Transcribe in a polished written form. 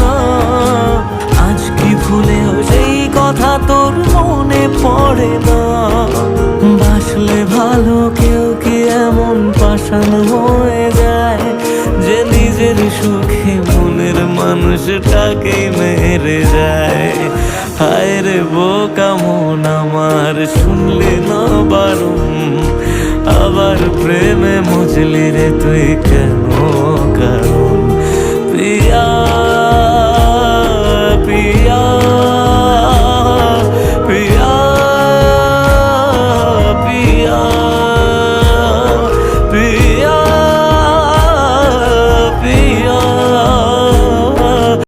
না। আজ কি ভুলেও সেই কথা তোর মনে পড়ে না? বাসলে ভালো কেউ কি এমন পাষাণ হয়ে যায় যে নিজের সুখে মনের মানুষটাকেই মেরে যায়? হায় রে বোকা মন আমার, শুনলি না বারণ, আবার প্রেমে মজলি রে তুই কেন? কারণ প্রিয়া